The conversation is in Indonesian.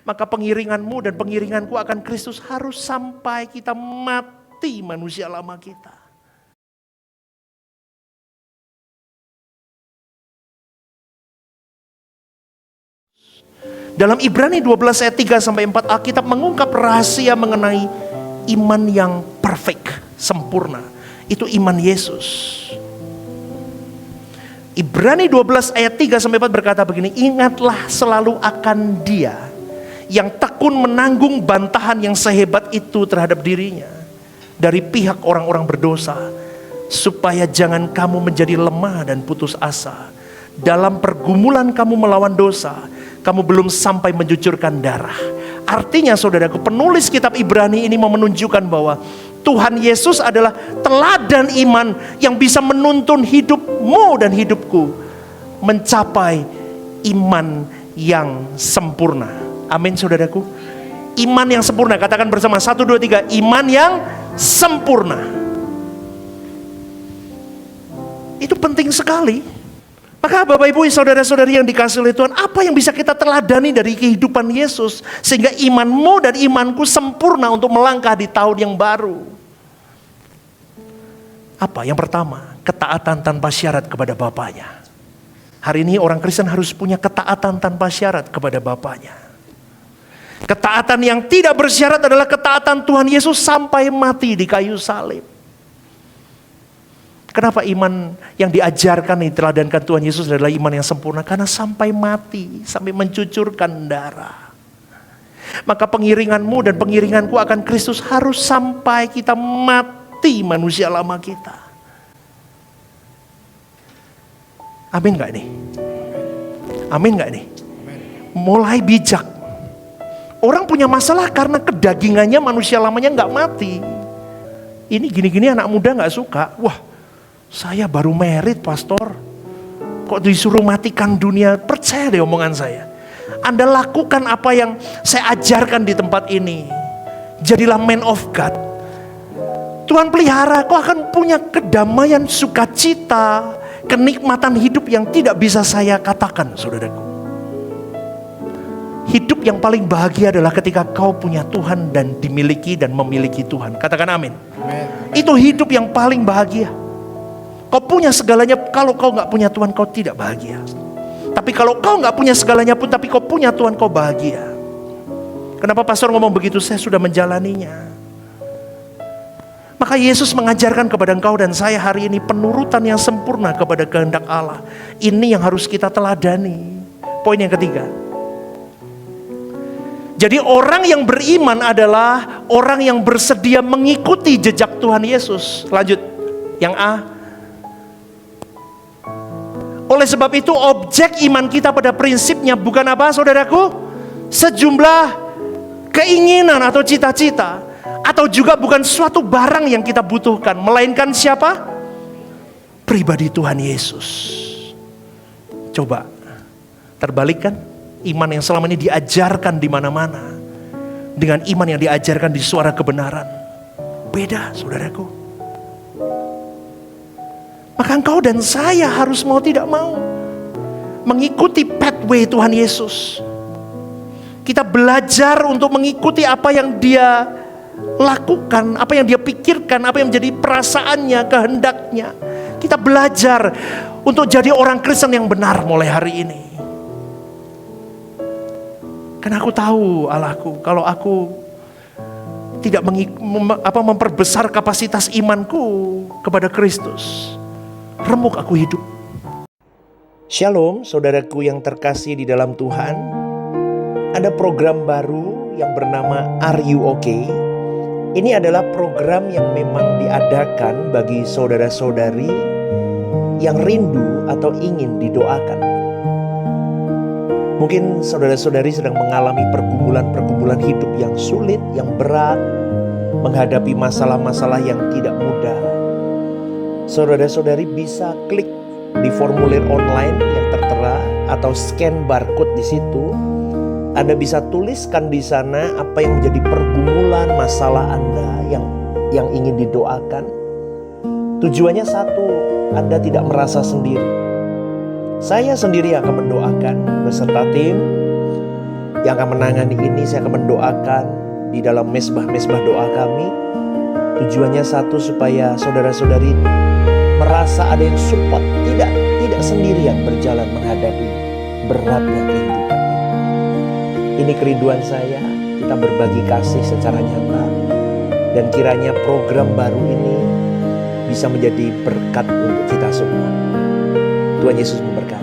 Maka pengiringanmu dan pengiringanku akan Kristus harus sampai kita mati manusia lama kita. Dalam Ibrani 12 ayat 3 sampai 4 Alkitab mengungkap rahasia mengenai iman yang perfect, sempurna. Itu iman Yesus. Ibrani 12 ayat 3 sampai 4 berkata begini, ingatlah selalu akan Dia yang tekun menanggung bantahan yang sehebat itu terhadap dirinya dari pihak orang-orang berdosa, supaya jangan kamu menjadi lemah dan putus asa. Dalam pergumulan kamu melawan dosa, kamu belum sampai mencucurkan darah. Artinya saudaraku, penulis kitab Ibrani ini mau menunjukkan bahwa Tuhan Yesus adalah teladan iman yang bisa menuntun hidupmu dan hidupku mencapai iman yang sempurna. Amin saudaraku. Iman yang sempurna, katakan bersama 1, 2, 3. Iman yang sempurna. Itu penting sekali. Maka Bapak Ibu saudara-saudari yang dikasihi oleh Tuhan, apa yang bisa kita teladani dari kehidupan Yesus sehingga imanmu dan imanku sempurna untuk melangkah di tahun yang baru? Apa? Yang pertama, ketaatan tanpa syarat kepada Bapaknya. Hari ini orang Kristen harus punya ketaatan tanpa syarat kepada Bapaknya. Ketaatan yang tidak bersyarat adalah ketaatan Tuhan Yesus sampai mati di kayu salib. Kenapa iman yang diajarkan, diteladankan Tuhan Yesus adalah iman yang sempurna? Karena sampai mati, sampai mencucurkan darah. Maka pengiringanmu dan pengiringanku akan Kristus harus sampai kita mati manusia lama kita. Amin gak nih? Amin gak nih? Mulai bijak. Orang punya masalah karena kedagingannya manusia lamanya gak mati. Ini gini-gini anak muda gak suka. Wah, saya baru merit pastor, kok disuruh matikan dunia? Percaya deh omongan saya. Anda lakukan apa yang saya ajarkan di tempat ini. Jadilah man of God. Tuhan pelihara, kau akan punya kedamaian, sukacita, kenikmatan hidup yang tidak bisa saya katakan, saudaraku. Hidup yang paling bahagia adalah ketika kau punya Tuhan dan dimiliki dan memiliki Tuhan. Katakan amin. Amen. Itu hidup yang paling bahagia. Kau punya segalanya, kalau kau gak punya Tuhan kau tidak bahagia. Tapi kalau kau gak punya segalanya pun, tapi kau punya Tuhan kau bahagia. Kenapa pastor ngomong begitu? Saya sudah menjalaninya. Maka Yesus mengajarkan kepada engkau dan saya hari ini penurutan yang sempurna kepada kehendak Allah. Ini yang harus kita teladani. Poin yang ketiga. Jadi orang yang beriman adalah orang yang bersedia mengikuti jejak Tuhan Yesus. Lanjut, yang A. Oleh sebab itu objek iman kita pada prinsipnya bukan apa saudaraku? Sejumlah keinginan atau cita-cita. Atau juga bukan suatu barang yang kita butuhkan. Melainkan siapa? Pribadi Tuhan Yesus. Coba terbalikkan. Iman yang selama ini diajarkan di mana-mana. Dengan iman yang diajarkan di suara kebenaran. Beda saudaraku. Maka engkau dan saya harus mau tidak mau mengikuti pathway Tuhan Yesus. Kita belajar untuk mengikuti apa yang Dia lakukan, apa yang Dia pikirkan, apa yang menjadi perasaannya, kehendaknya. Kita belajar untuk jadi orang Kristen yang benar mulai hari ini. Karena aku tahu Allahku, kalau aku tidak memperbesar kapasitas imanku kepada Kristus, remuk aku hidup. Shalom saudaraku yang terkasih di dalam Tuhan. Ada program baru yang bernama Are You Okay? Ini adalah program yang memang diadakan bagi saudara-saudari yang rindu atau ingin didoakan. Mungkin saudara-saudari sedang mengalami pergumulan-pergumulan hidup yang sulit, yang berat, menghadapi masalah-masalah yang tidak mudah. Saudara-saudari bisa klik di formulir online yang tertera atau scan barcode di situ. Anda bisa tuliskan di sana apa yang menjadi pergumulan masalah Anda yang ingin didoakan. Tujuannya satu, Anda tidak merasa sendiri. Saya sendiri akan mendoakan beserta tim. yang akan menangani ini. Saya akan mendoakan di dalam mesbah-mesbah doa kami. Tujuannya satu, supaya saudara-saudari merasa ada yang support, tidak sendirian berjalan menghadapi beratnya kehidupan ini. Ini kerinduan saya, kita berbagi kasih secara nyata, dan kiranya program baru ini bisa menjadi berkat untuk kita semua. Tuhan Yesus memberkati.